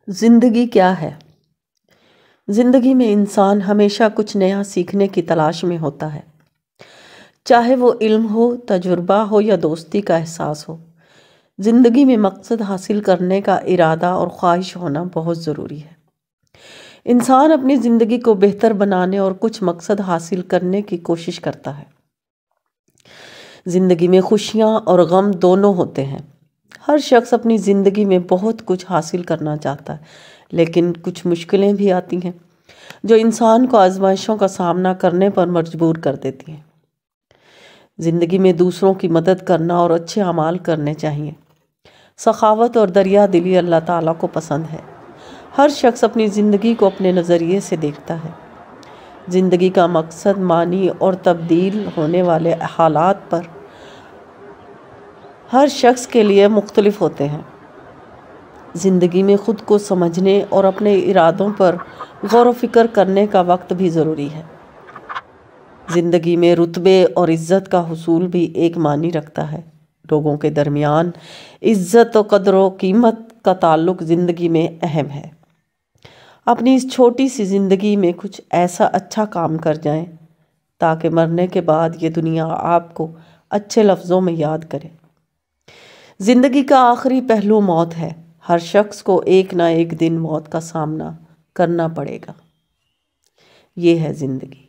زندگی کیا ہے؟ زندگی میں انسان ہمیشہ کچھ نیا سیکھنے کی تلاش میں ہوتا ہے، چاہے وہ علم ہو، تجربہ ہو یا دوستی کا احساس ہو۔ زندگی میں مقصد حاصل کرنے کا ارادہ اور خواہش ہونا بہت ضروری ہے۔ انسان اپنی زندگی کو بہتر بنانے اور کچھ مقصد حاصل کرنے کی کوشش کرتا ہے۔ زندگی میں خوشیاں اور غم دونوں ہوتے ہیں۔ ہر شخص اپنی زندگی میں بہت کچھ حاصل کرنا چاہتا ہے، لیکن کچھ مشکلیں بھی آتی ہیں جو انسان کو آزمائشوں کا سامنا کرنے پر مجبور کر دیتی ہیں۔ زندگی میں دوسروں کی مدد کرنا اور اچھے اعمال کرنے چاہیے۔ سخاوت اور دریا دلی اللہ تعالیٰ کو پسند ہے۔ ہر شخص اپنی زندگی کو اپنے نظریے سے دیکھتا ہے۔ زندگی کا مقصد، معنی اور تبدیل ہونے والے حالات پر ہر شخص کے لیے مختلف ہوتے ہیں۔ زندگی میں خود کو سمجھنے اور اپنے ارادوں پر غور و فکر کرنے کا وقت بھی ضروری ہے۔ زندگی میں رتبے اور عزت کا حصول بھی ایک معنی رکھتا ہے۔ لوگوں کے درمیان عزت و قدر و قیمت کا تعلق زندگی میں اہم ہے۔ اپنی اس چھوٹی سی زندگی میں کچھ ایسا اچھا کام کر جائیں تاکہ مرنے کے بعد یہ دنیا آپ کو اچھے لفظوں میں یاد کرے۔ زندگی کا آخری پہلو موت ہے۔ ہر شخص کو ایک نہ ایک دن موت کا سامنا کرنا پڑے گا۔ یہ ہے زندگی۔